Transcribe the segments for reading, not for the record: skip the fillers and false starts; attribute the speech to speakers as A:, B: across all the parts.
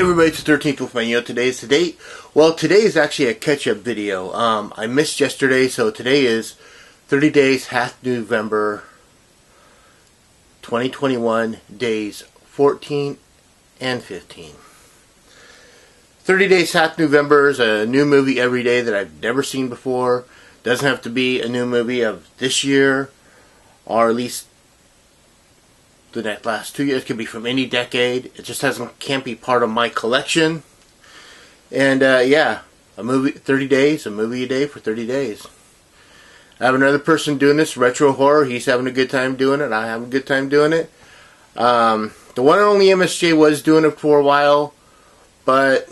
A: everybody, it's the 13th with my today's the date. Well, today is actually a catch-up video. I missed yesterday, so today is 30 days, half New-vemebr 2021, days 14 and 15. 30 days, half New-vemebr is a new movie every day that I've never seen before. Doesn't have to be a new movie of this year, or at least the last 2 years. It could be from any decade. It just can't be part of my collection. And yeah, a movie 30 days, a movie a day for 30 days. I have another person doing this, Retro Horror. He's having a good time doing it. I have a good time doing it. The one and only MSJ was doing it for a while, but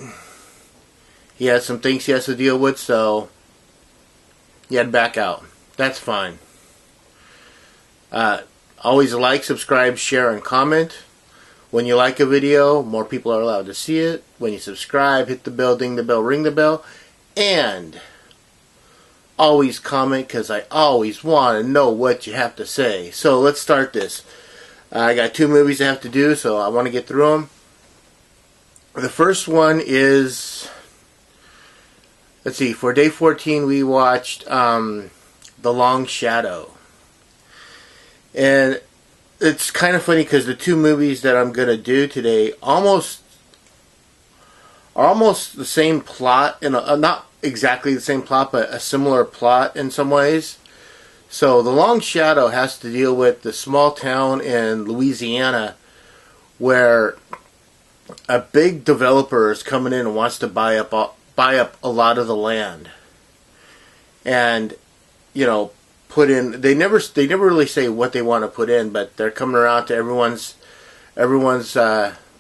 A: he had some things he has to deal with, so he had to back out. That's fine. Always like, subscribe, share, and comment. When you like a video, more people are allowed to see it. When you subscribe, hit the bell, ding the bell, ring the bell. And always comment, because I always want to know what you have to say. So let's start this. I got 2 movies I have to do, so I want to get through them. The first one is, let's see, for day 14 we watched The Long Shadow. And it's kind of funny because the 2 movies that I'm going to do today are almost the same plot, and not exactly the same plot, but a similar plot in some ways. So The Long Shadow has to deal with the small town in Louisiana where a big developer is coming in and wants to buy up a lot of the land. And, you know, put in, they never really say what they want to put in, but they're coming around to everyone's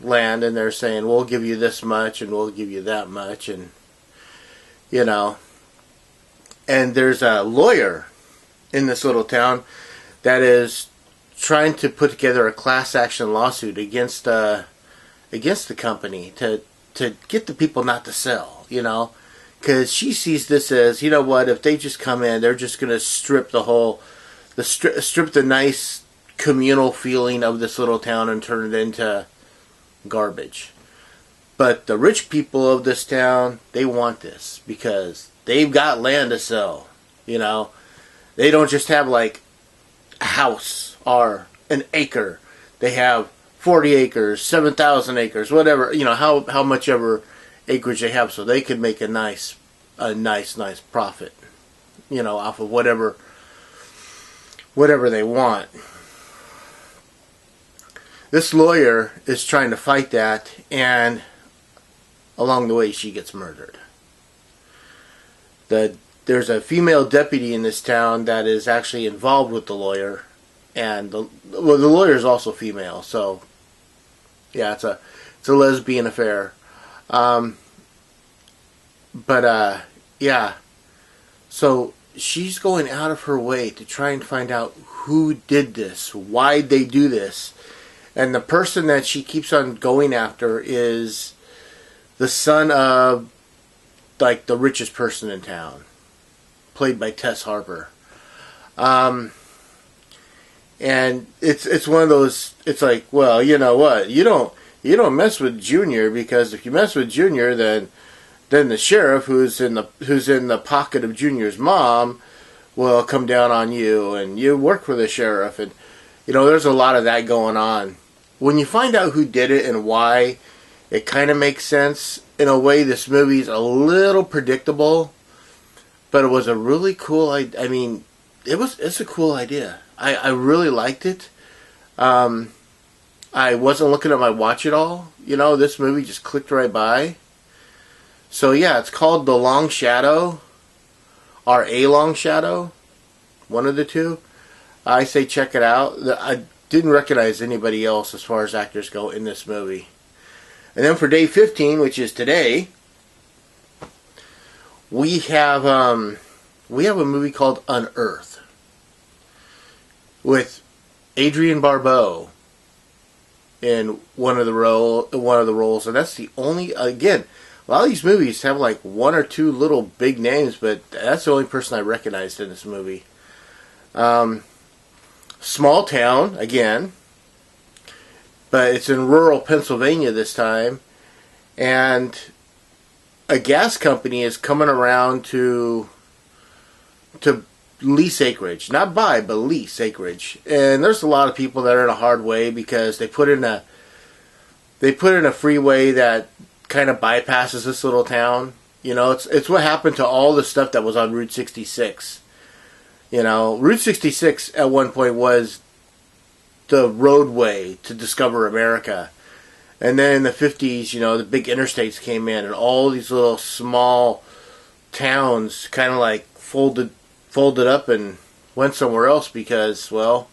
A: land, and they're saying, we'll give you this much and we'll give you that much, and you know. And there's a lawyer in this little town that is trying to put together a class action lawsuit against the company to get the people not to sell, you know. Because she sees this as, you know what, if they just come in, they're just going to strip strip the nice communal feeling of this little town and turn it into garbage. But the rich people of this town, they want this because they've got land to sell, you know. They don't just have like a house or an acre. They have 40 acres, 7,000 acres, whatever, you know, how much ever acreage they have, so they could make a nice profit, you know, off of whatever they want. This lawyer is trying to fight that, and along the way she gets murdered. There's a female deputy in this town that is actually involved with the lawyer, and the lawyer is also female, so yeah, it's a lesbian affair. Yeah, so she's going out of her way to try and find out who did this, why they do this, and the person that she keeps on going after is the son of, like, the richest person in town, played by Tess Harper. And it's one of those, it's like, well, you know what, you don't mess with Junior, because if you mess with Junior, then the sheriff, who's in the pocket of Junior's mom, will come down on you, and you work for the sheriff, and you know, there's a lot of that going on. When you find out who did it and why, it kind of makes sense. In a way, this movie's a little predictable, but it was a really cool. I mean, it's a cool idea. I really liked it. I wasn't looking at my watch at all. You know, this movie just clicked right by. So yeah, it's called The Long Shadow, or A Long Shadow, one of the two. I say check it out. I didn't recognize anybody else as far as actors go in this movie. And then for day 15, which is today, we have a movie called Unearth with Adrienne Barbeau in one of the roles, and that's the only, again, a lot of these movies have like 1 or 2 little big names, but that's the only person I recognized in this movie. Small town, again, but it's in rural Pennsylvania this time, and a gas company is coming around to lease acreage, not buy, but lease acreage. And there's a lot of people that are in a hard way because they put in a freeway that kind of bypasses this little town. You know, it's what happened to all the stuff that was on Route 66. You know, Route 66 at one point was the roadway to discover America. And then in the 50s, you know, the big interstates came in, and all these little small towns kind of like folded up and went somewhere else because, well,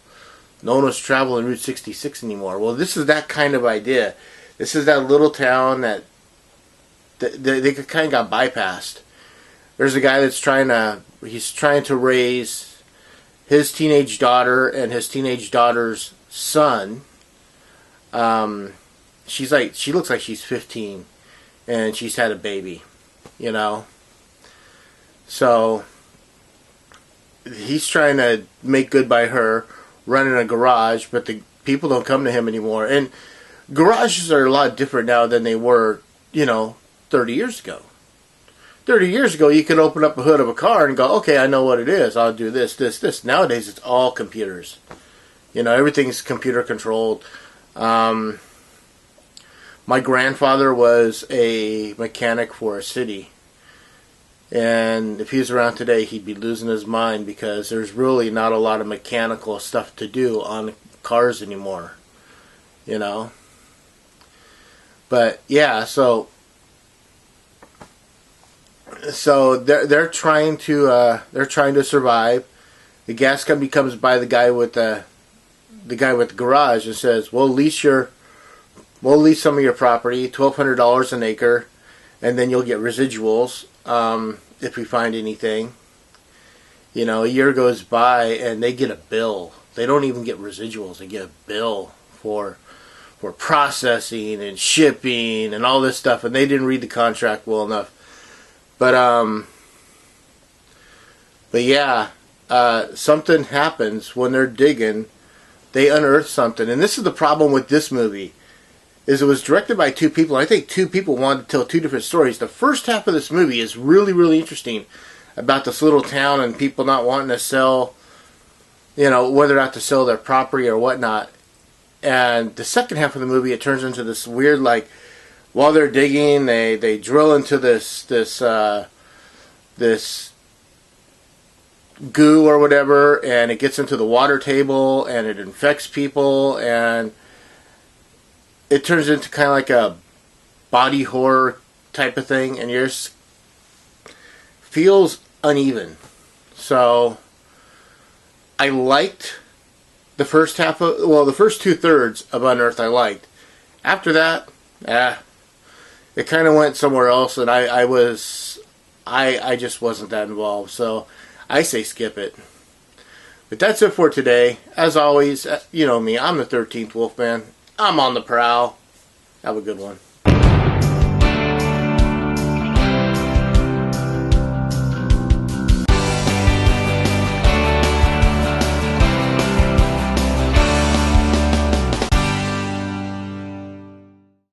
A: no one was traveling Route 66 anymore. Well, this is that kind of idea. This is that little town that they kind of got bypassed. There's a guy that's trying to raise his teenage daughter and his teenage daughter's son. She looks like she's 15, and she's had a baby, you know. So he's trying to make good by her, running a garage, but the people don't come to him anymore. And garages are a lot different now than they were, you know, 30 years ago. 30 years ago, you could open up a hood of a car and go, okay, I know what it is. I'll do this, this, this. Nowadays, it's all computers. You know, everything's computer controlled. My grandfather was a mechanic for a city. And if he was around today, he'd be losing his mind because there's really not a lot of mechanical stuff to do on cars anymore. You know? But, yeah, so they're trying to survive. The gas company comes by the guy with the garage and says, we'll lease some of your property, $1,200 an acre, and then you'll get residuals if we find anything. You know, a year goes by and they get a bill. They don't even get residuals. They get a bill for processing and shipping and all this stuff, and they didn't read the contract well enough. But yeah, something happens when they're digging. They unearth something, and this is the problem with this movie. Is it was directed by two people. I think two people wanted to tell two different stories. The first half of this movie is really, really interesting about this little town and people not wanting to sell, you know, whether or not to sell their property or whatnot. And the second half of the movie, it turns into this weird, like, while they're digging, they drill into this goo or whatever, and it gets into the water table, and it infects people, and it turns into kind of like a body horror type of thing, and yours feels uneven. So I liked the first half of, well, the first 2/3 of Unearthed I liked. After that, it kind of went somewhere else, and I just wasn't that involved. So I say skip it. But that's it for today. As always, you know me, I'm the 13th Wolfman. I'm on the prowl. Have a good one.